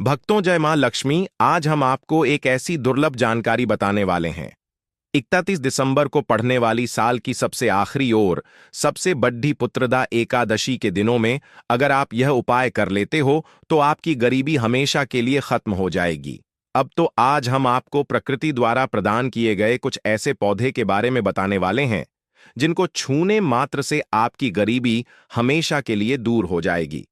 भक्तों, जय मां लक्ष्मी। आज हम आपको एक ऐसी दुर्लभ जानकारी बताने वाले हैं। 31 दिसंबर को पढ़ने वाली साल की सबसे आखिरी और सबसे बड़ी पुत्रदा एकादशी के दिनों में अगर आप यह उपाय कर लेते हो तो आपकी गरीबी हमेशा के लिए खत्म हो जाएगी। अब तो आज हम आपको प्रकृति द्वारा प्रदान किए गए कुछ ऐसे पौधे के बारे में बताने वाले हैं जिनको छूने मात्र से आपकी गरीबी हमेशा के लिए दूर हो जाएगी।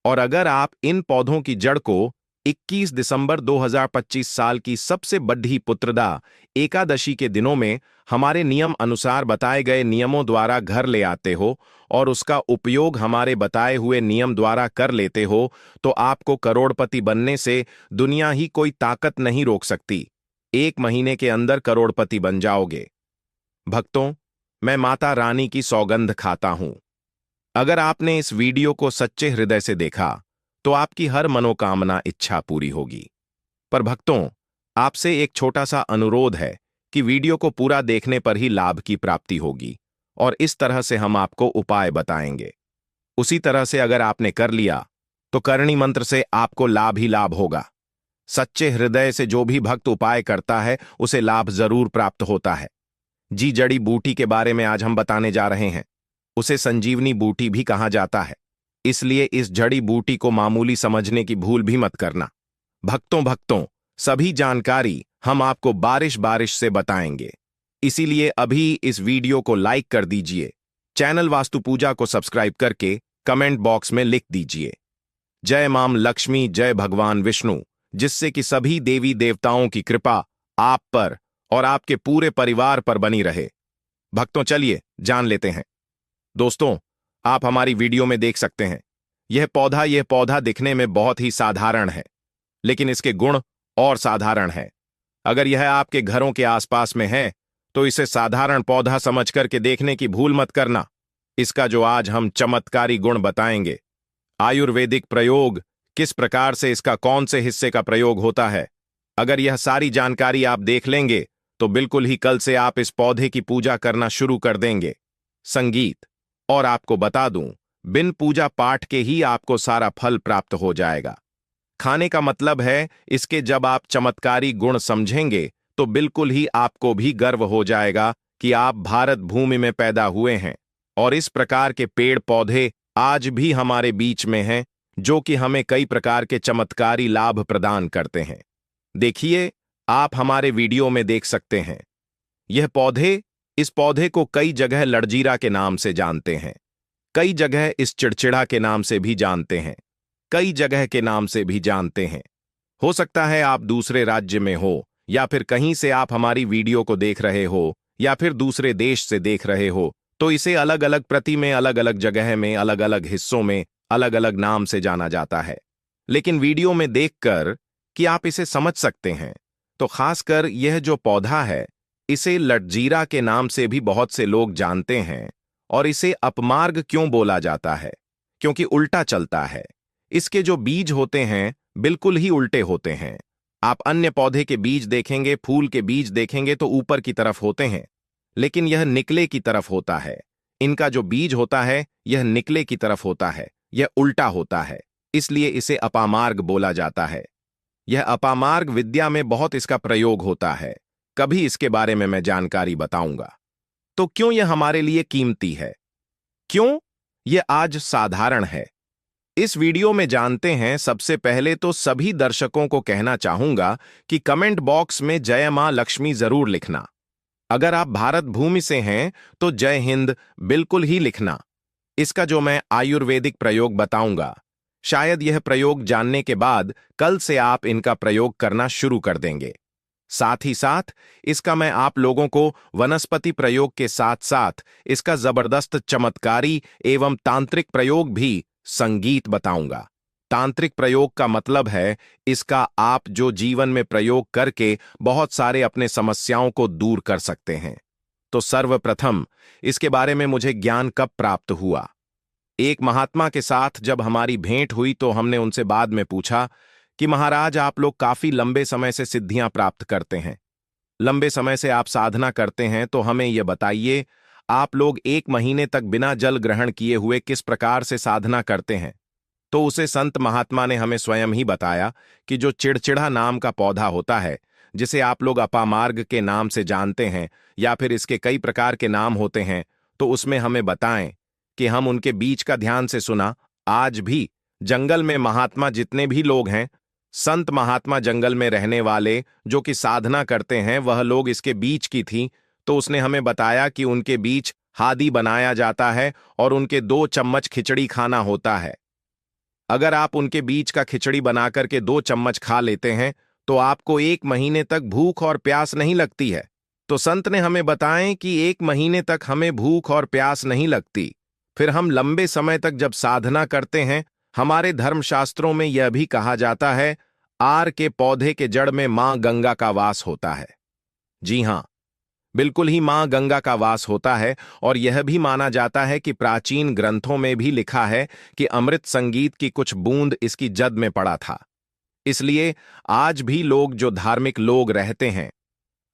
और अगर आप इन पौधों की जड़ को 21 दिसंबर 2025 साल की सबसे बड़ी पुत्रदा एकादशी के दिनों में हमारे नियम अनुसार बताए गए नियमों द्वारा घर ले आते हो और उसका उपयोग हमारे बताए हुए नियम द्वारा कर लेते हो, तो आपको करोड़पति बनने से दुनिया ही कोई ताकत नहीं रोक सकती। 1 महीने के अंदर करोड़पति बन जाओगे। भक्तों, मैं माता रानी की सौगंध खाता हूं। अगर आपने इस वीडियो को सच्चे हृदय से देखा तो आपकी हर मनोकामना इच्छा पूरी होगी। पर भक्तों, आपसे एक छोटा सा अनुरोध है कि वीडियो को पूरा देखने पर ही लाभ की प्राप्ति होगी और इस तरह से हम आपको उपाय बताएंगे। उसी तरह से अगर आपने कर लिया तो करणी मंत्र से आपको लाभ ही लाभ होगा। सच्चे हृदय से जो भी भक्त उपाय करता है उसे लाभ जरूर प्राप्त होता है। जी, जड़ी बूटी के बारे में आज हम बताने जा रहे हैं। उसे संजीवनी बूटी भी कहा जाता है, इसलिए इस जड़ी बूटी को मामूली समझने की भूल भी मत करना। भक्तों भक्तों सभी जानकारी हम आपको बारिश बारिश से बताएंगे, इसीलिए अभी इस वीडियो को लाइक कर दीजिए। चैनल वास्तु पूजा को सब्सक्राइब करके कमेंट बॉक्स में लिख दीजिए, जय मां लक्ष्मी, जय भगवान विष्णु, जिससे कि सभी देवी देवताओं की कृपा आप पर और आपके पूरे परिवार पर बनी रहे। भक्तों, चलिए जान लेते हैं। दोस्तों, आप हमारी वीडियो में देख सकते हैं यह पौधा दिखने में बहुत ही साधारण है, लेकिन इसके गुण और साधारण है। अगर यह आपके घरों के आसपास में है तो इसे साधारण पौधा समझ करके देखने की भूल मत करना। इसका जो आज हम चमत्कारी गुण बताएंगे, आयुर्वेदिक प्रयोग, किस प्रकार से इसका कौन से हिस्से का प्रयोग होता है, अगर यह सारी जानकारी आप देख लेंगे तो बिल्कुल ही कल से आप इस पौधे की पूजा करना शुरू कर देंगे। संगीत, और आपको बता दूं, बिन पूजा पाठ के ही आपको सारा फल प्राप्त हो जाएगा। खाने का मतलब है इसके जब आप चमत्कारी गुण समझेंगे तो बिल्कुल ही आपको भी गर्व हो जाएगा कि आप भारत भूमि में पैदा हुए हैं और इस प्रकार के पेड़ पौधे आज भी हमारे बीच में हैं जो कि हमें कई प्रकार के चमत्कारी लाभ प्रदान करते हैं। देखिए, आप हमारे वीडियो में देख सकते हैं इस पौधे को कई जगह लड़जीरा के नाम से जानते हैं, कई जगह इस चिड़चिड़ा के नाम से भी जानते हैं, कई जगह के नाम से भी जानते हैं। हो सकता है आप दूसरे राज्य में हो या फिर कहीं से आप हमारी वीडियो को देख रहे हो या फिर दूसरे देश से देख रहे हो, तो इसे अलग अलग प्रति में, अलग अलग जगह में, अलग अलग हिस्सों में अलग अलग नाम से जाना जाता है। लेकिन वीडियो में देखकर कि आप इसे समझ सकते हैं, तो खासकर यह जो पौधा है इसे लटजीरा के नाम से भी बहुत से लोग जानते हैं। और इसे अपमार्ग क्यों बोला जाता है? क्योंकि उल्टा चलता है। इसके जो बीज होते हैं बिल्कुल ही उल्टे होते हैं। आप अन्य पौधे के बीज देखेंगे, फूल के बीज देखेंगे तो ऊपर की तरफ होते हैं, लेकिन यह निकले की तरफ होता है। इनका जो बीज होता है यह निकले की तरफ होता है, यह उल्टा होता है, इसलिए इसे अपामार्ग बोला जाता है। यह अपामार्ग विद्या में बहुत इसका प्रयोग होता है, कभी इसके बारे में मैं जानकारी बताऊंगा। तो क्यों यह हमारे लिए कीमती है, क्यों यह आज साधारण है, इस वीडियो में जानते हैं। सबसे पहले तो सभी दर्शकों को कहना चाहूंगा कि कमेंट बॉक्स में जय मां लक्ष्मी जरूर लिखना। अगर आप भारत भूमि से हैं तो जय हिंद बिल्कुल ही लिखना। इसका जो मैं आयुर्वेदिक प्रयोग बताऊंगा, शायद यह प्रयोग जानने के बाद कल से आप इनका प्रयोग करना शुरू कर देंगे। साथ ही साथ इसका मैं आप लोगों को वनस्पति प्रयोग के साथ साथ इसका जबरदस्त चमत्कारी एवं तांत्रिक प्रयोग भी संगीत बताऊंगा। तांत्रिक प्रयोग का मतलब है इसका आप जो जीवन में प्रयोग करके बहुत सारे अपने समस्याओं को दूर कर सकते हैं। तो सर्वप्रथम इसके बारे में मुझे ज्ञान कब प्राप्त हुआ? एक महात्मा के साथ जब हमारी भेंट हुई तो हमने उनसे बाद में पूछा कि महाराज, आप लोग काफी लंबे समय से सिद्धियां प्राप्त करते हैं, लंबे समय से आप साधना करते हैं, तो हमें यह बताइए आप लोग 1 महीने तक बिना जल ग्रहण किए हुए किस प्रकार से साधना करते हैं? तो उसे संत महात्मा ने हमें स्वयं ही बताया कि जो चिड़चिड़ा नाम का पौधा होता है, जिसे आप लोग अपामार्ग के नाम से जानते हैं या फिर इसके कई प्रकार के नाम होते हैं, तो उसमें हमें बताएं कि हम उनके बीज का ध्यान से सुना। आज भी जंगल में महात्मा जितने भी लोग हैं, संत महात्मा जंगल में रहने वाले जो कि साधना करते हैं, वह लोग इसके बीज की थी। तो उसने हमें बताया कि उनके बीज हादी बनाया जाता है और उनके 2 चम्मच खिचड़ी खाना होता है। अगर आप उनके बीज का खिचड़ी बनाकर के 2 चम्मच खा लेते हैं तो आपको 1 महीने तक भूख और प्यास नहीं लगती है। तो संत ने हमें बताएं कि 1 महीने तक हमें भूख और प्यास नहीं लगती। फिर हम लंबे समय तक जब साधना करते हैं, हमारे धर्मशास्त्रों में यह भी कहा जाता है, आर के पौधे के जड़ में मां गंगा का वास होता है। जी हां, बिल्कुल ही मां गंगा का वास होता है। और यह भी माना जाता है कि प्राचीन ग्रंथों में भी लिखा है कि अमृत संगीत की कुछ बूंद इसकी जद में पड़ा था। इसलिए आज भी लोग जो धार्मिक लोग रहते हैं,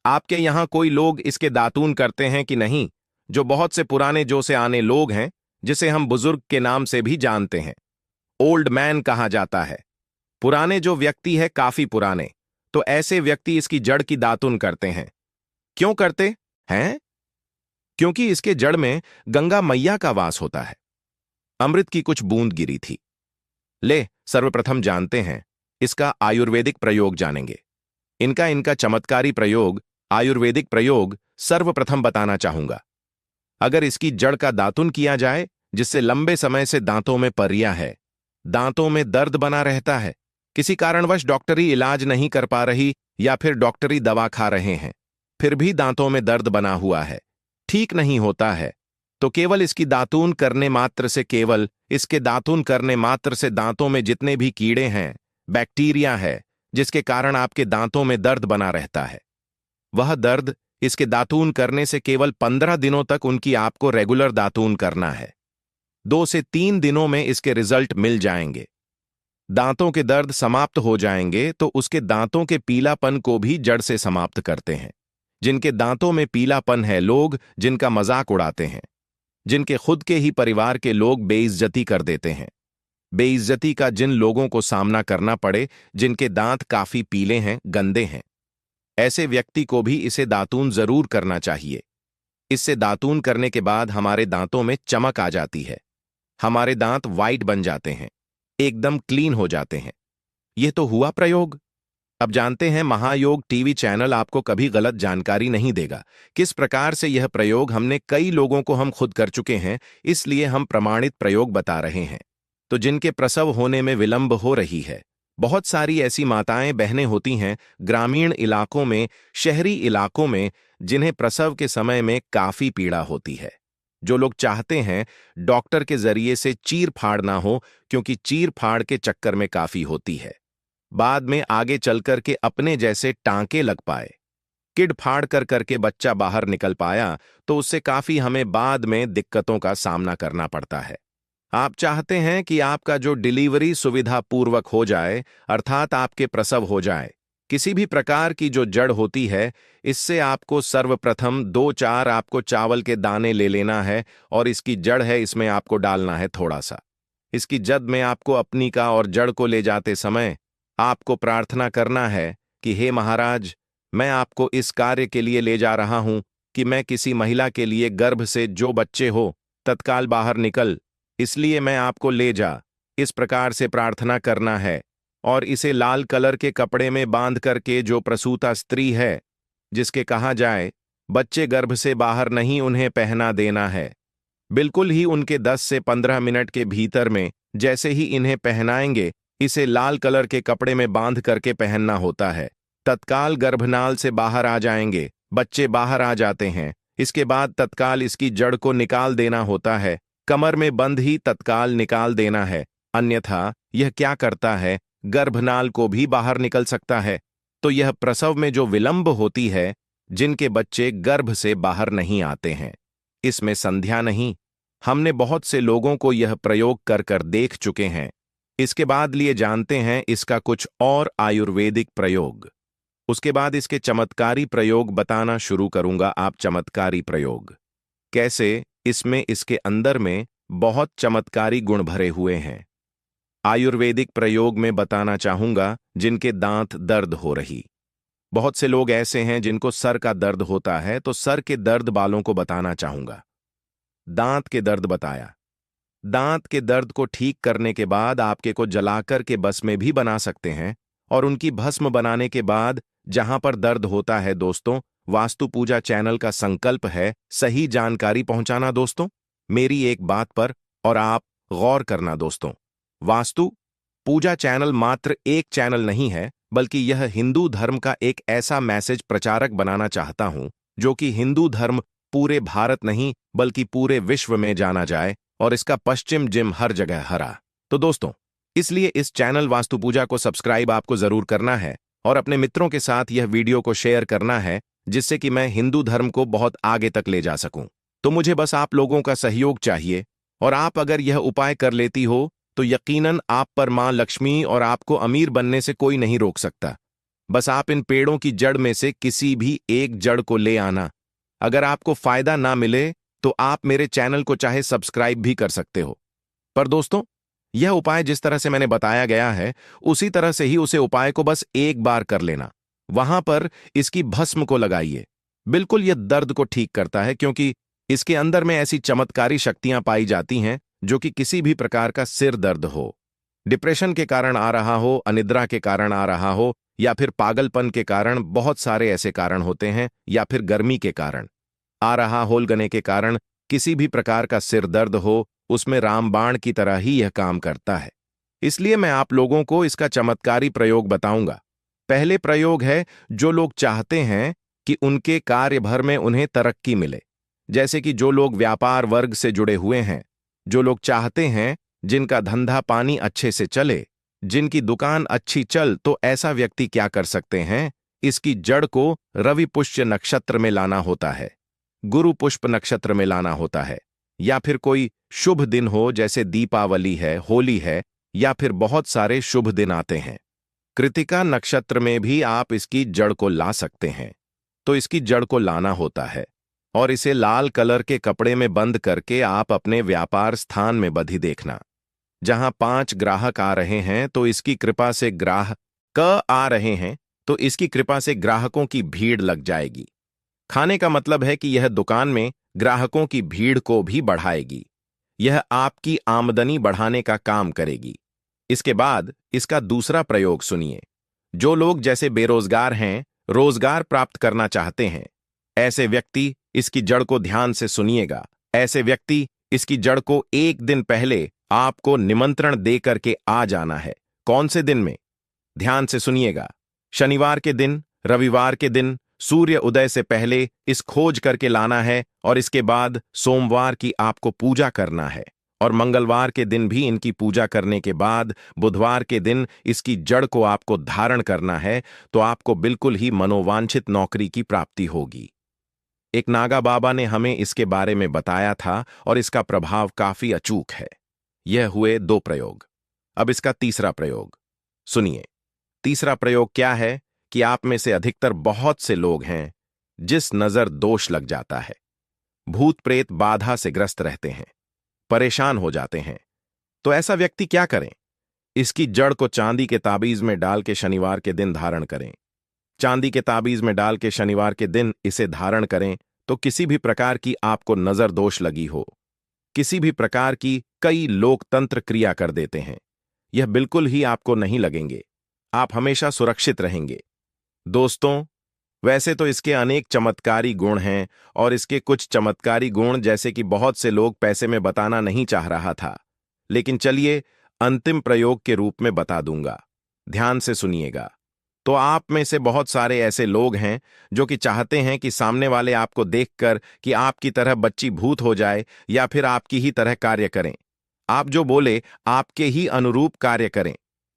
आपके यहां कोई लोग इसके दातून करते हैं कि नहीं? जो बहुत से पुराने जो से आने लोग हैं, जिसे हम बुजुर्ग के नाम से भी जानते हैं, ओल्ड मैन कहा जाता है। पुराने जो व्यक्ति है, काफी पुराने, तो ऐसे व्यक्ति इसकी जड़ की दातून करते हैं। क्यों करते हैं? क्योंकि इसके जड़ में गंगा मैया का वास होता है। अमृत की कुछ बूंद गिरी थी। ले सर्वप्रथम जानते हैं इसका आयुर्वेदिक प्रयोग जानेंगे। इनका चमत्कारी प्रयोग, आयुर्वेदिक प्रयोग सर्वप्रथम बताना चाहूंगा। अगर इसकी जड़ का दातुन किया जाए, जिससे लंबे समय से दांतों में पर्या है, दांतों में दर्द बना रहता है, किसी कारणवश डॉक्टरी इलाज नहीं कर पा रही या फिर डॉक्टरी दवा खा रहे हैं, फिर भी दांतों में दर्द बना हुआ है, ठीक नहीं होता है, तो केवल इसकी दातून करने मात्र से, केवल इसके दातून करने मात्र से दांतों में जितने भी कीड़े हैं, बैक्टीरिया है, जिसके कारण आपके दांतों में दर्द बना रहता है, वह दर्द इसके दातून करने से केवल 15 दिनों तक उनकी आपको रेगुलर दातून करना है। 2 से 3 दिनों में इसके रिजल्ट मिल जाएंगे। दांतों के दर्द समाप्त हो जाएंगे तो उसके दांतों के पीलापन को भी जड़ से समाप्त करते हैं। जिनके दांतों में पीलापन है, लोग जिनका मजाक उड़ाते हैं, जिनके खुद के ही परिवार के लोग बेइज्जती कर देते हैं, बेइज्जती का जिन लोगों को सामना करना पड़े, जिनके दांत काफी पीले हैं, गंदे हैं, ऐसे व्यक्ति को भी इसे दातून जरूर करना चाहिए। इससे दातून करने के बाद हमारे दांतों में चमक आ जाती है, हमारे दांत वाइट बन जाते हैं, एकदम क्लीन हो जाते हैं। यह तो हुआ प्रयोग। अब जानते हैं, महायोग टीवी चैनल आपको कभी गलत जानकारी नहीं देगा। किस प्रकार से यह प्रयोग हमने कई लोगों को हम खुद कर चुके हैं, इसलिए हम प्रमाणित प्रयोग बता रहे हैं। तो जिनके प्रसव होने में विलंब हो रही है, बहुत सारी ऐसी माताएं बहनें होती हैं ग्रामीण इलाकों में, शहरी इलाकों में, जिन्हें प्रसव के समय में काफी पीड़ा होती है, जो लोग चाहते हैं डॉक्टर के जरिए से चीर फाड़ ना हो, क्योंकि चीर फाड़ के चक्कर में काफी होती है, बाद में आगे चलकर के अपने जैसे टांके लग पाए, किड फाड़ कर करके बच्चा बाहर निकल पाया, तो उससे काफी हमें बाद में दिक्कतों का सामना करना पड़ता है। आप चाहते हैं कि आपका जो डिलीवरी सुविधा पूर्वक हो जाए, अर्थात आपके प्रसव हो जाए। किसी भी प्रकार की जो जड़ होती है, इससे आपको सर्वप्रथम 2-4 आपको चावल के दाने ले लेना है और इसकी जड़ है, इसमें आपको डालना है थोड़ा सा। इसकी जद में आपको अपनी का और जड़ को ले जाते समय आपको प्रार्थना करना है कि हे महाराज, मैं आपको इस कार्य के लिए ले जा रहा हूं कि मैं किसी महिला के लिए गर्भ से जो बच्चे हो तत्काल बाहर निकल, इसलिए मैं आपको ले जा। इस प्रकार से प्रार्थना करना है और इसे लाल कलर के कपड़े में बांध करके, जो प्रसूता स्त्री है, जिसके कहा जाए बच्चे गर्भ से बाहर नहीं, उन्हें पहना देना है। बिल्कुल ही उनके 10 से 15 मिनट के भीतर में जैसे ही इन्हें पहनाएंगे, इसे लाल कलर के कपड़े में बांध करके पहनना होता है। तत्काल गर्भनाल से बाहर आ जाएंगे, बच्चे बाहर आ जाते हैं। इसके बाद तत्काल इसकी जड़ को निकाल देना होता है, कमर में बंद ही तत्काल निकाल देना है, अन्यथा यह क्या करता है, गर्भनाल को भी बाहर निकल सकता है। तो यह प्रसव में जो विलंब होती है, जिनके बच्चे गर्भ से बाहर नहीं आते हैं, इसमें संध्या नहीं। हमने बहुत से लोगों को यह प्रयोग कर कर देख चुके हैं। इसके बाद लिए जानते हैं इसका कुछ और आयुर्वेदिक प्रयोग। उसके बाद इसके चमत्कारी प्रयोग बताना शुरू करूंगा। आप चमत्कारी प्रयोग कैसे, इसमें इसके अंदर में बहुत चमत्कारी गुण भरे हुए हैं। आयुर्वेदिक प्रयोग में बताना चाहूंगा जिनके दांत दर्द हो रही। बहुत से लोग ऐसे हैं जिनको सर का दर्द होता है, तो सर के दर्द वालों को बताना चाहूंगा। दांत के दर्द बताया। दांत के दर्द को ठीक करने के बाद आपके को जलाकर के बस में भी बना सकते हैं, और उनकी भस्म बनाने के बाद जहां पर दर्द होता है दोस्तों, वास्तु पूजा चैनल का संकल्प है सही जानकारी पहुंचाना दोस्तों, मेरी एक बात पर और आप गौर करना दोस्तों। वास्तु पूजा चैनल मात्र एक चैनल नहीं है, बल्कि यह हिंदू धर्म का एक ऐसा मैसेज प्रचारक बनाना चाहता हूं जो कि हिंदू धर्म पूरे भारत नहीं बल्कि पूरे विश्व में जाना जाए, और इसका पश्चिम जिम हर जगह हरा। तो दोस्तों, इसलिए इस चैनल वास्तु पूजा को सब्सक्राइब आपको जरूर करना है और अपने मित्रों के साथ यह वीडियो को शेयर करना है, जिससे कि मैं हिंदू धर्म को बहुत आगे तक ले जा सकूं। तो मुझे बस आप लोगों का सहयोग चाहिए, और आप अगर यह उपाय कर लेती हो तो यकीनन आप पर मां लक्ष्मी और आपको अमीर बनने से कोई नहीं रोक सकता। बस आप इन पेड़ों की जड़ में से किसी भी एक जड़ को ले आना। अगर आपको फायदा ना मिले तो आप मेरे चैनल को चाहे सब्सक्राइब भी कर सकते हो, पर दोस्तों यह उपाय जिस तरह से मैंने बताया गया है उसी तरह से ही उसे उपाय को बस एक बार कर लेना। वहां पर इसकी भस्म को लगाइए। बिल्कुल यह दर्द को ठीक करता है, क्योंकि इसके अंदर में ऐसी चमत्कारी शक्तियां पाई जाती हैं जो कि किसी भी प्रकार का सिर दर्द हो, डिप्रेशन के कारण आ रहा हो, अनिद्रा के कारण आ रहा हो, या फिर पागलपन के कारण, बहुत सारे ऐसे कारण होते हैं, या फिर गर्मी के कारण आ रहा, होलगने के कारण किसी भी प्रकार का सिर दर्द हो, उसमें रामबाण की तरह ही यह काम करता है। इसलिए मैं आप लोगों को इसका चमत्कारी प्रयोग बताऊंगा। पहले प्रयोग है जो लोग चाहते हैं कि उनके कार्य भर में उन्हें तरक्की मिले, जैसे कि जो लोग व्यापार वर्ग से जुड़े हुए हैं, जो लोग चाहते हैं जिनका धंधा पानी अच्छे से चले, जिनकी दुकान अच्छी चल, तो ऐसा व्यक्ति क्या कर सकते हैं, इसकी जड़ को रवि पुष्य नक्षत्र में लाना होता है, गुरु पुष्प नक्षत्र में लाना होता है, या फिर कोई शुभ दिन हो जैसे दीपावली है, होली है, या फिर बहुत सारे शुभ दिन आते हैं। कृतिका नक्षत्र में भी आप इसकी जड़ को ला सकते हैं। तो इसकी जड़ को लाना होता है और इसे लाल कलर के कपड़े में बंद करके आप अपने व्यापार स्थान में बधी देखना। जहां 5 ग्राहक आ रहे हैं तो इसकी कृपा से ग्राहक आ रहे हैं तो इसकी कृपा से ग्राहकों की भीड़ लग जाएगी। खाने का मतलब है कि यह दुकान में ग्राहकों की भीड़ को भी बढ़ाएगी। यह आपकी आमदनी बढ़ाने का काम करेगी। इसके बाद इसका दूसरा प्रयोग सुनिए। जो लोग जैसे बेरोजगार हैं, रोजगार प्राप्त करना चाहते हैं, ऐसे व्यक्ति इसकी जड़ को ध्यान से सुनिएगा। ऐसे व्यक्ति इसकी जड़ को एक दिन पहले आपको निमंत्रण दे करके आ जाना है। कौन से दिन में? ध्यान से सुनिएगा। शनिवार के दिन, रविवार के दिन, सूर्य उदय से पहले इस खोज करके लाना है, और इसके बाद सोमवार की आपको पूजा करना है, और मंगलवार के दिन भी इनकी पूजा करने के बाद बुधवार के दिन इसकी जड़ को आपको धारण करना है, तो आपको बिल्कुल ही मनोवांछित नौकरी की प्राप्ति होगी। एक नागा बाबा ने हमें इसके बारे में बताया था और इसका प्रभाव काफी अचूक है। यह हुए 2 प्रयोग। अब इसका तीसरा प्रयोग सुनिए। तीसरा प्रयोग क्या है कि आप में से अधिकतर बहुत से लोग हैं जिस नजर दोष लग जाता है, भूत प्रेत बाधा से ग्रस्त रहते हैं, परेशान हो जाते हैं। तो ऐसा व्यक्ति क्या करें? इसकी जड़ को चांदी के ताबीज में डाल के शनिवार के दिन धारण करें। चांदी के ताबीज में डाल के शनिवार के दिन इसे धारण करें तो किसी भी प्रकार की आपको नजर दोष लगी हो, किसी भी प्रकार की, कई लोग तंत्र क्रिया कर देते हैं, यह बिल्कुल ही आपको नहीं लगेंगे। आप हमेशा सुरक्षित रहेंगे। दोस्तों, वैसे तो इसके अनेक चमत्कारी गुण हैं, और इसके कुछ चमत्कारी गुण जैसे कि बहुत से लोग पैसे में बताना नहीं चाह रहा था, लेकिन चलिए अंतिम प्रयोग के रूप में बता दूंगा। ध्यान से सुनिएगा। तो आप में से बहुत सारे ऐसे लोग हैं जो कि चाहते हैं कि सामने वाले आपको देखकर कि आपकी तरह बच्ची भूत हो जाए, या फिर आपकी ही तरह कार्य करें। आप जो बोले आपके ही अनुरूप कार्य करें।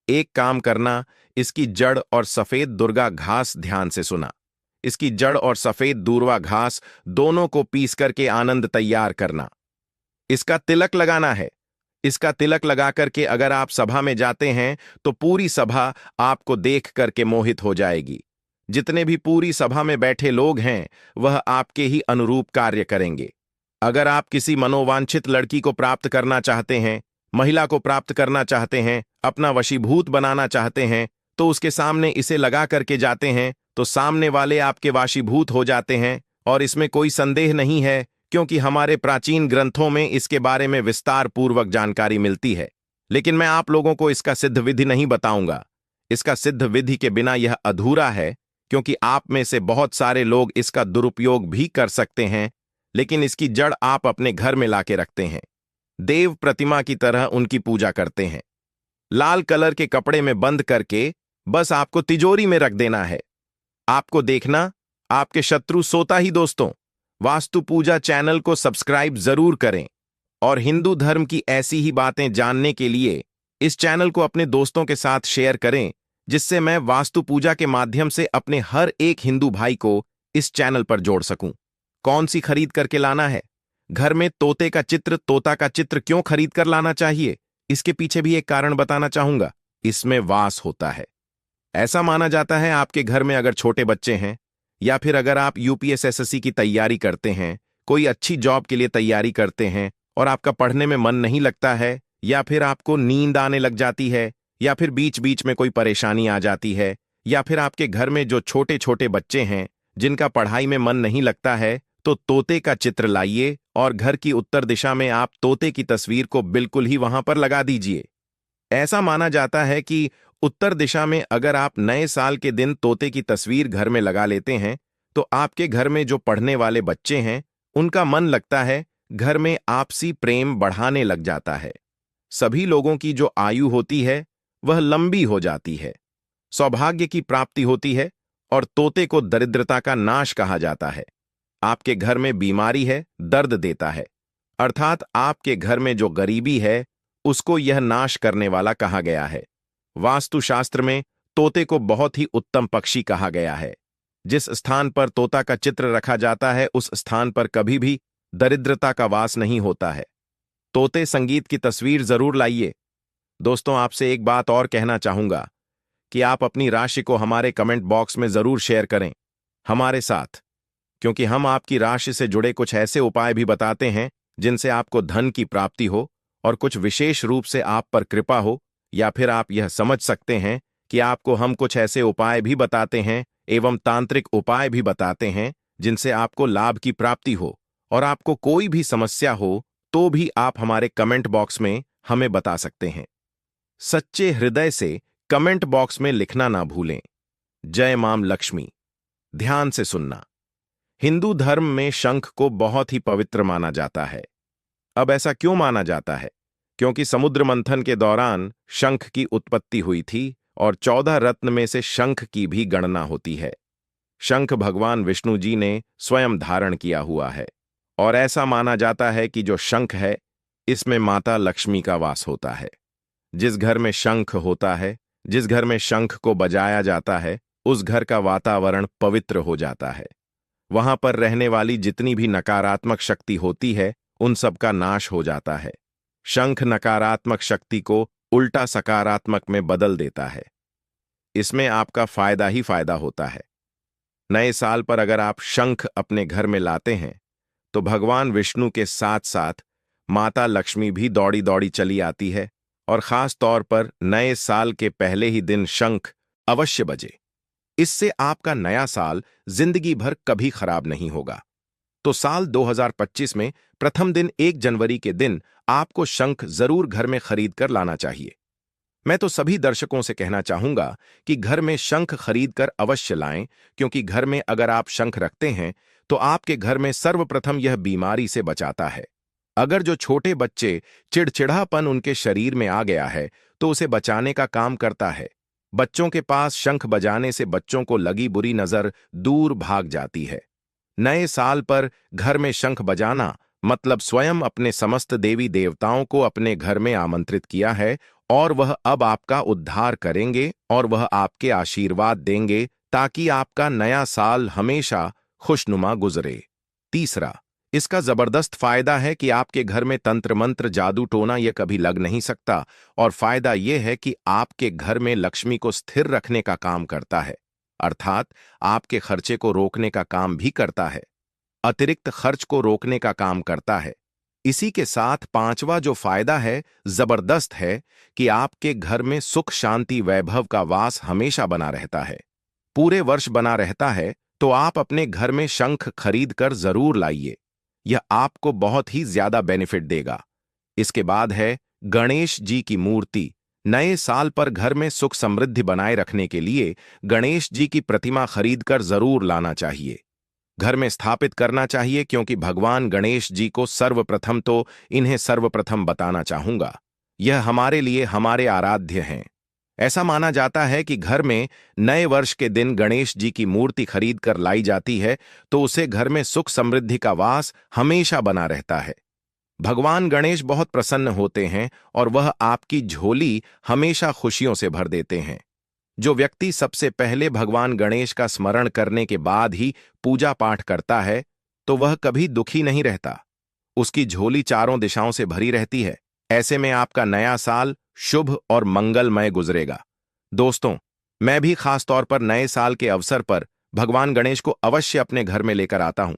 एक काम करना, इसकी जड़ और सफेद दुर्गा घास ध्यान से सुना। इसकी जड़ और सफेद दूर्वा घास दोनों को पीस करके आनंद तैयार करना। इसका तिलक लगाना है। इसका तिलक लगा करके अगर आप सभा में जाते हैं तो पूरी सभा आपको देख करके मोहित हो जाएगी। जितने भी पूरी सभा में बैठे लोग हैं वह आपके ही अनुरूप कार्य करेंगे। अगर आप किसी मनोवांछित लड़की को प्राप्त करना चाहते हैं, महिला को प्राप्त करना चाहते हैं, अपना वशीभूत बनाना चाहते हैं, तो उसके सामने इसे लगा करके जाते हैं तो सामने वाले आपके वशीभूत हो जाते हैं। और इसमें कोई संदेह नहीं है, क्योंकि हमारे प्राचीन ग्रंथों में इसके बारे में विस्तार पूर्वक जानकारी मिलती है। लेकिन मैं आप लोगों को इसका सिद्ध विधि नहीं बताऊंगा। इसका सिद्ध विधि के बिना यह अधूरा है, क्योंकि आप में से बहुत सारे लोग इसका दुरुपयोग भी कर सकते हैं, लेकिन इसकी जड़ आप अपने घर में लाके रखते हैं। देव प्रतिमा की तरह उनकी पूजा करते हैं। लाल कलर के कपड़े में बंद करके बस आपको तिजोरी में रख देना है। आपको देखना आपके शत्रु सोता ही। दोस्तों, वास्तु पूजा चैनल को सब्सक्राइब जरूर करें और हिंदू धर्म की ऐसी ही बातें जानने के लिए इस चैनल को अपने दोस्तों के साथ शेयर करें, जिससे मैं वास्तु पूजा के माध्यम से अपने हर एक हिंदू भाई को इस चैनल पर जोड़ सकूं। कौन सी खरीद करके लाना है? घर में तोते का चित्र, तोता का चित्र क्यों खरीद कर लाना चाहिए, इसके पीछे भी एक कारण बताना चाहूंगा। इसमें वास होता है। ऐसा माना जाता है आपके घर में अगर छोटे बच्चे हैं, या फिर अगर आप यूपीएससी की तैयारी करते हैं, कोई अच्छी जॉब के लिए तैयारी करते हैं और आपका पढ़ने में मन नहीं लगता है, या फिर आपको नींद आने लग जाती है, या फिर बीच बीच में कोई परेशानी आ जाती है, या फिर आपके घर में जो छोटे छोटे बच्चे हैं जिनका पढ़ाई में मन नहीं लगता है, तो तोते का चित्र लाइए और घर की उत्तर दिशा में आप तोते की तस्वीर को बिल्कुल ही वहां पर लगा दीजिए। ऐसा माना जाता है कि उत्तर दिशा में अगर आप नए साल के दिन तोते की तस्वीर घर में लगा लेते हैं, तो आपके घर में जो पढ़ने वाले बच्चे हैं उनका मन लगता है, घर में आपसी प्रेम बढ़ाने लग जाता है। सभी लोगों की जो आयु होती है वह लंबी हो जाती है, सौभाग्य की प्राप्ति होती है, और तोते को दरिद्रता का नाश कहा जाता है। आपके घर में बीमारी है, दर्द देता है, अर्थात आपके घर में जो गरीबी है उसको यह नाश करने वाला कहा गया है। वास्तुशास्त्र में तोते को बहुत ही उत्तम पक्षी कहा गया है। जिस स्थान पर तोता का चित्र रखा जाता है उस स्थान पर कभी भी दरिद्रता का वास नहीं होता है। तोते संगीत की तस्वीर जरूर लाइए। दोस्तों, आपसे एक बात और कहना चाहूंगा कि आप अपनी राशि को हमारे कमेंट बॉक्स में जरूर शेयर करें हमारे साथ, क्योंकि हम आपकी राशि से जुड़े कुछ ऐसे उपाय भी बताते हैं जिनसे आपको धन की प्राप्ति हो और कुछ विशेष रूप से आप पर कृपा हो, या फिर आप यह समझ सकते हैं कि आपको हम कुछ ऐसे उपाय भी बताते हैं एवं तांत्रिक उपाय भी बताते हैं जिनसे आपको लाभ की प्राप्ति हो, और आपको कोई भी समस्या हो तो भी आप हमारे कमेंट बॉक्स में हमें बता सकते हैं। सच्चे हृदय से कमेंट बॉक्स में लिखना ना भूलें। जय मां लक्ष्मी। ध्यान से सुनना। हिंदू धर्म में शंख को बहुत ही पवित्र माना जाता है। अब ऐसा क्यों माना जाता है? क्योंकि समुद्र मंथन के दौरान शंख की उत्पत्ति हुई थी और 14 रत्न में से शंख की भी गणना होती है। शंख भगवान विष्णु जी ने स्वयं धारण किया हुआ है, और ऐसा माना जाता है कि जो शंख है इसमें माता लक्ष्मी का वास होता है। जिस घर में शंख होता है, जिस घर में शंख को बजाया जाता है, उस घर का वातावरण पवित्र हो जाता है। वहां पर रहने वाली जितनी भी नकारात्मक शक्ति होती है उन सब का नाश हो जाता है। शंख नकारात्मक शक्ति को उल्टा सकारात्मक में बदल देता है। इसमें आपका फायदा ही फायदा होता है। नए साल पर अगर आप शंख अपने घर में लाते हैं तो भगवान विष्णु के साथ साथ माता लक्ष्मी भी दौड़ी दौड़ी चली आती है, और खास तौर पर नए साल के पहले ही दिन शंख अवश्य बजे। इससे आपका नया साल जिंदगी भर कभी खराब नहीं होगा। तो साल 2025 में प्रथम दिन 1 जनवरी के दिन आपको शंख जरूर घर में खरीद कर लाना चाहिए। मैं तो सभी दर्शकों से कहना चाहूंगा कि घर में शंख खरीद कर अवश्य लाएं, क्योंकि घर में अगर आप शंख रखते हैं तो आपके घर में सर्वप्रथम यह बीमारी से बचाता है। अगर जो छोटे बच्चे चिड़चिड़ापन उनके शरीर में आ गया है तो उसे बचाने का काम करता है। बच्चों के पास शंख बजाने से बच्चों को लगी बुरी नजर दूर भाग जाती है। नए साल पर घर में शंख बजाना मतलब स्वयं अपने समस्त देवी देवताओं को अपने घर में आमंत्रित किया है, और वह अब आपका उद्धार करेंगे और वह आपके आशीर्वाद देंगे, ताकि आपका नया साल हमेशा खुशनुमा गुजरे। तीसरा, इसका जबरदस्त फायदा है कि आपके घर में तंत्र मंत्र जादू टोना यह कभी लग नहीं सकता, और फायदा यह है कि आपके घर में लक्ष्मी को स्थिर रखने का काम करता है, अर्थात आपके खर्चे को रोकने का काम भी करता है, अतिरिक्त खर्च को रोकने का काम करता है। इसी के साथ पांचवा जो फायदा है, जबरदस्त है कि आपके घर में सुख शांति वैभव का वास हमेशा बना रहता है, पूरे वर्ष बना रहता है। तो आप अपने घर में शंख खरीद कर जरूर लाइए, यह आपको बहुत ही ज्यादा बेनिफिट देगा। इसके बाद है गणेश जी की मूर्ति। नए साल पर घर में सुख समृद्धि बनाए रखने के लिए गणेश जी की प्रतिमा खरीद कर जरूर लाना चाहिए, घर में स्थापित करना चाहिए, क्योंकि भगवान गणेश जी को सर्वप्रथम तो इन्हें सर्वप्रथम बताना चाहूंगा, यह हमारे लिए हमारे आराध्य हैं। ऐसा माना जाता है कि घर में नए वर्ष के दिन गणेश जी की मूर्ति खरीद कर लाई जाती है तो उसे घर में सुख समृद्धि का वास हमेशा बना रहता है। भगवान गणेश बहुत प्रसन्न होते हैं और वह आपकी झोली हमेशा खुशियों से भर देते हैं। जो व्यक्ति सबसे पहले भगवान गणेश का स्मरण करने के बाद ही पूजा पाठ करता है तो वह कभी दुखी नहीं रहता, उसकी झोली चारों दिशाओं से भरी रहती है। ऐसे में आपका नया साल शुभ और मंगलमय गुजरेगा। दोस्तों, मैं भी खास तौर पर नए साल के अवसर पर भगवान गणेश को अवश्य अपने घर में लेकर आता हूं,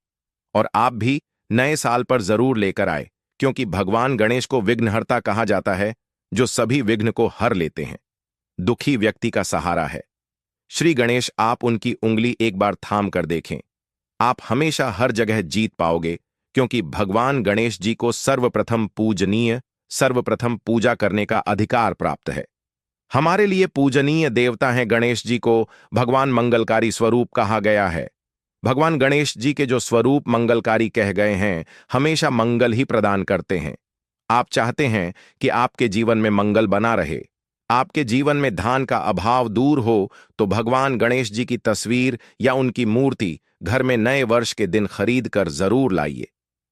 और आप भी नए साल पर जरूर लेकर आए, क्योंकि भगवान गणेश को विघ्नहर्ता कहा जाता है, जो सभी विघ्न को हर लेते हैं, दुखी व्यक्ति का सहारा है। श्री गणेश, आप उनकी उंगली एक बार थाम कर देखें, आप हमेशा हर जगह जीत पाओगे, क्योंकि भगवान गणेश जी को सर्वप्रथम पूजनीय, सर्वप्रथम पूजा करने का अधिकार प्राप्त है। हमारे लिए पूजनीय देवता हैं गणेश जी को भगवान मंगलकारी स्वरूप कहा गया है। भगवान गणेश जी के जो स्वरूप मंगलकारी कह गए हैं, हमेशा मंगल ही प्रदान करते हैं। आप चाहते हैं कि आपके जीवन में मंगल बना रहे, आपके जीवन में धान का अभाव दूर हो, तो भगवान गणेश जी की तस्वीर या उनकी मूर्ति घर में नए वर्ष के दिन खरीद कर जरूर लाइए।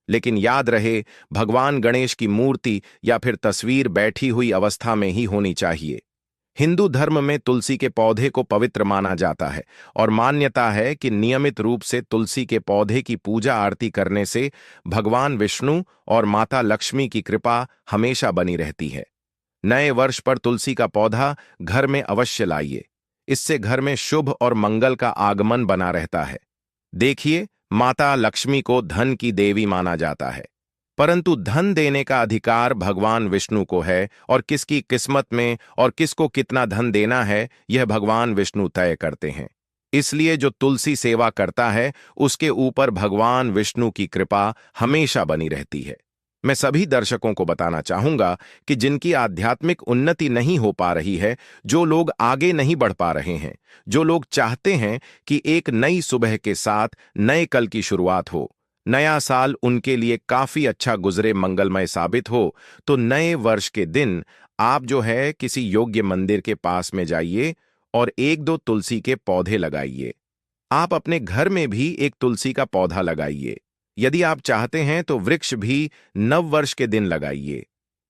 लेकिन याद रहे, भगवान गणेश की मूर्ति या फिर तस्वीर बैठी हुई अवस्था में ही होनी चाहिए। हिंदू धर्म में तुलसी के पौधे को पवित्र माना जाता है और मान्यता है कि नियमित रूप से तुलसी के पौधे की पूजा आरती करने से भगवान विष्णु और माता लक्ष्मी की कृपा हमेशा बनी रहती है। नए वर्ष पर तुलसी का पौधा घर में अवश्य लाइए, इससे घर में शुभ और मंगल का आगमन बना रहता है। देखिए, माता लक्ष्मी को धन की देवी माना जाता है, परंतु धन देने का अधिकार भगवान विष्णु को है, और किसकी किस्मत में और किसको कितना धन देना है यह भगवान विष्णु तय करते हैं। इसलिए जो तुलसी सेवा करता है उसके ऊपर भगवान विष्णु की कृपा हमेशा बनी रहती है। मैं सभी दर्शकों को बताना चाहूंगा कि जिनकी आध्यात्मिक उन्नति नहीं हो पा रही है, जो लोग आगे नहीं बढ़ पा रहे हैं, जो लोग चाहते हैं कि एक नई सुबह के साथ नए कल की शुरुआत हो, नया साल उनके लिए काफी अच्छा गुजरे, मंगलमय साबित हो, तो नए वर्ष के दिन आप जो है किसी योग्य मंदिर के पास में जाइए और एक दो तुलसी के पौधे लगाइए। आप अपने घर में भी एक तुलसी का पौधा लगाइए। यदि आप चाहते हैं तो वृक्ष भी नव वर्ष के दिन लगाइए।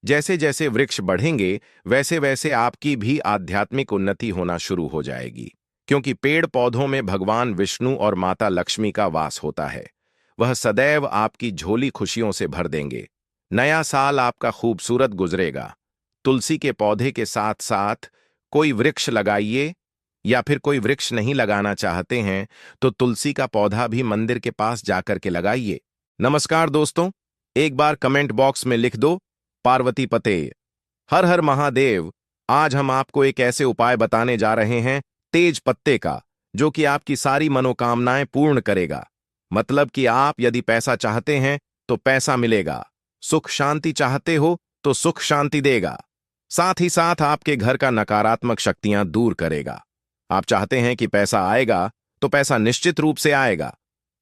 जैसे जैसे वृक्ष बढ़ेंगे वैसे वैसे आपकी भी आध्यात्मिक उन्नति होना शुरू हो जाएगी, क्योंकि पेड़ पौधों में भगवान विष्णु और माता लक्ष्मी का वास होता है। वह सदैव आपकी झोली खुशियों से भर देंगे। नया साल आपका खूबसूरत गुजरेगा। तुलसी के पौधे के साथ साथ कोई वृक्ष लगाइए, या फिर कोई वृक्ष नहीं लगाना चाहते हैं तो तुलसी का पौधा भी मंदिर के पास जाकर के लगाइए। नमस्कार दोस्तों, एक बार कमेंट बॉक्स में लिख दो पार्वती पते। हर हर महादेव। आज हम आपको एक ऐसे उपाय बताने जा रहे हैं तेज पत्ते का, जो कि आपकी सारी मनोकामनाएं पूर्ण करेगा। मतलब कि आप यदि पैसा चाहते हैं तो पैसा मिलेगा, सुख शांति चाहते हो तो सुख शांति देगा, साथ ही साथ आपके घर का नकारात्मक शक्तियां दूर करेगा। आप चाहते हैं कि पैसा आएगा तो पैसा निश्चित रूप से आएगा।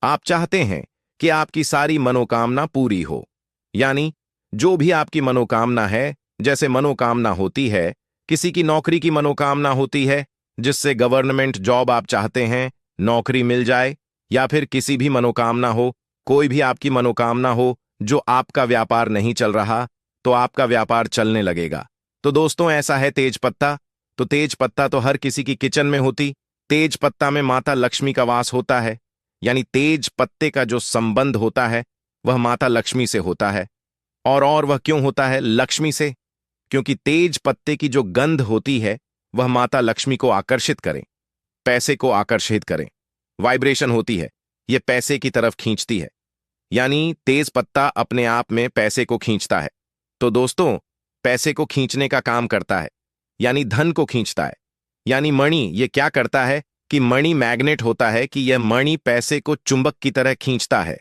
आप चाहते हैं कि आपकी सारी मनोकामना पूरी हो, यानी जो भी आपकी मनोकामना है, जैसे मनोकामना होती है, किसी की नौकरी की मनोकामना होती है, जिससे गवर्नमेंट जॉब आप चाहते हैं, नौकरी मिल जाए, या फिर किसी भी मनोकामना हो, कोई भी आपकी मनोकामना हो, जो आपका व्यापार नहीं चल रहा तो आपका व्यापार चलने लगेगा। तो दोस्तों, ऐसा है तेज पत्ता। तो तेज पत्ता तो हर किसी की किचन में होती। तेज पत्ता में माता लक्ष्मी का वास होता है, यानी तेज पत्ते का जो संबंध होता है वह माता लक्ष्मी से होता है। और वह क्यों होता है लक्ष्मी से? क्योंकि तेज पत्ते की जो गंध होती है वह माता लक्ष्मी को आकर्षित करें, पैसे को आकर्षित करें। वाइब्रेशन होती है, यह पैसे की तरफ खींचती है। यानी तेज पत्ता अपने आप में पैसे को खींचता है। तो दोस्तों, पैसे को खींचने का काम करता है, यानी धन को खींचता है। यानी मणि ये क्या करता है कि मणि मैग्नेट होता है, कि यह मणि पैसे को चुंबक की तरह खींचता है।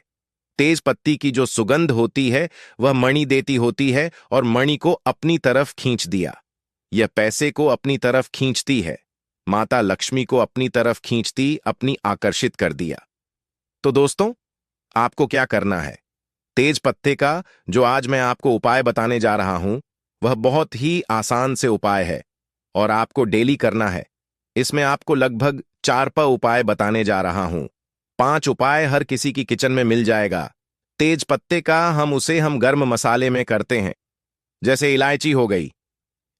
तेज पत्ती की जो सुगंध होती है वह मणि देती होती है और मणि को अपनी तरफ खींच दिया। यह पैसे को अपनी तरफ खींचती है, माता लक्ष्मी को अपनी तरफ खींचती, अपनी आकर्षित कर दिया। तो दोस्तों, आपको क्या करना है? तेज पत्ते का जो आज मैं आपको उपाय बताने जा रहा हूं, वह बहुत ही आसान से उपाय है और आपको डेली करना है। इसमें आपको लगभग 4 उपाय बताने जा रहा हूं। 5 उपाय हर किसी की किचन में मिल जाएगा। तेज पत्ते का हम गर्म मसाले में करते हैं, जैसे इलायची हो गई।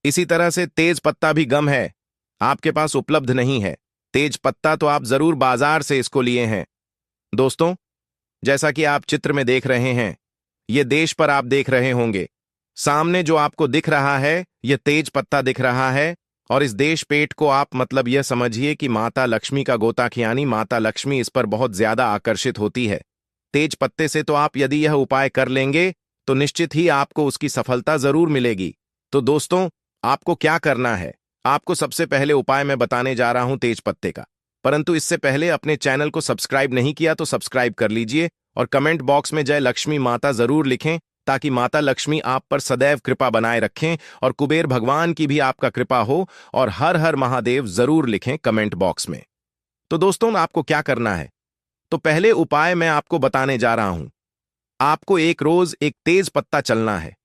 इसी तरह से तेज पत्ता भी गम है, आपके पास उपलब्ध नहीं है। तेज पत्ता तो आप जरूर बाजार से इसको लिए हैं। दोस्तों, जैसा कि आप चित्र में देख रहे हैं, ये देश पर आप देख रहे होंगे। सामने जो आपको दिख रहा है, यह तेज पत्ता दिख रहा है। और इस देश पेट को आप मतलब यह समझिए कि माता लक्ष्मी का गोताखियानी, माता लक्ष्मी इस पर बहुत ज्यादा आकर्षित होती है। तेज पत्ते से तो आप यदि यह उपाय कर लेंगे तो निश्चित ही आपको उसकी सफलता जरूर मिलेगी। तो दोस्तों, आपको क्या करना है? आपको सबसे पहले उपाय मैं बताने जा रहा हूं तेज पत्ते का। परंतु इससे पहले अपने चैनल को सब्सक्राइब नहीं किया तो सब्सक्राइब कर लीजिए और कमेंट बॉक्स में जय लक्ष्मी माता जरूर लिखें, ताकि माता लक्ष्मी आप पर सदैव कृपा बनाए रखें और कुबेर भगवान की भी आपका कृपा हो। और हर हर महादेव जरूर लिखें कमेंट बॉक्स में। तो दोस्तों, आपको क्या करना है? तो पहले उपाय मैं आपको बताने जा रहा हूं। आपको एक रोज एक तेज पत्ता चलना है।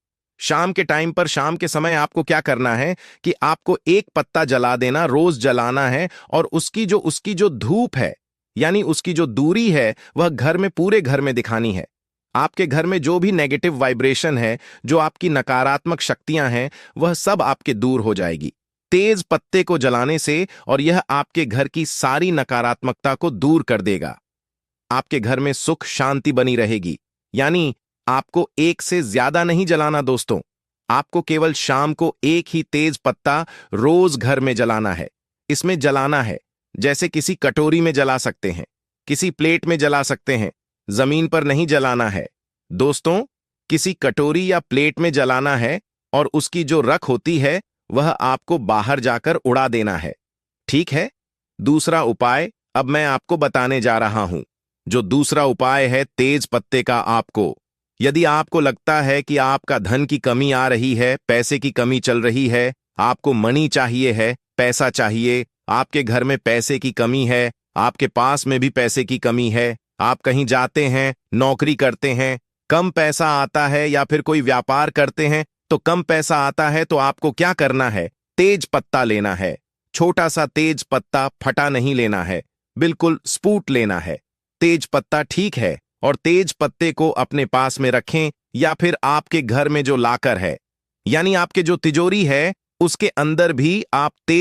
शाम के टाइम पर, शाम के समय आपको क्या करना है कि आपको एक पत्ता जला देना, रोज जलाना है। और उसकी जो धूप है, यानी उसकी जो दूरी है, वह घर में, पूरे घर में दिखानी है। आपके घर में जो भी नेगेटिव वाइब्रेशन है, जो आपकी नकारात्मक शक्तियां हैं, वह सब आपके दूर हो जाएगी तेज पत्ते को जलाने से। और यह आपके घर की सारी नकारात्मकता को दूर कर देगा। आपके घर में सुख शांति बनी रहेगी। यानी आपको एक से ज्यादा नहीं जलाना दोस्तों, आपको केवल शाम को एक ही तेज पत्ता रोज घर में जलाना है। इसमें जलाना है, जैसे किसी कटोरी में जला सकते हैं, किसी प्लेट में जला सकते हैं, जमीन पर नहीं जलाना है दोस्तों। किसी कटोरी या प्लेट में जलाना है और उसकी जो रख होती है वह आपको बाहर जाकर उड़ा देना है। ठीक है? दूसरा उपाय अब मैं आपको बताने जा रहा हूं। जो दूसरा उपाय है तेज पत्ते का, आपको यदि आपको लगता है कि आपका धन की कमी आ रही है, पैसे की कमी चल रही है, आपको मनी चाहिए है, पैसा चाहिए, आपके घर में पैसे की कमी है, आपके पास में भी पैसे की कमी है, आप कहीं जाते हैं, नौकरी करते हैं, कम पैसा आता है, या फिर कोई व्यापार करते हैं तो कम पैसा आता है, तो आपको क्या करना है? तेज पत्ता लेना है। छोटा सा तेज पत्ता, फटा नहीं लेना है, बिल्कुल स्पूट लेना है। तेज पत्ता ठीक है, और तेज पत्ते को अपने पास में रखें, या फिर आपके घर में जो लाकर है, यानी आपके जो तिजोरी है, उसके अंदर भी आप तेज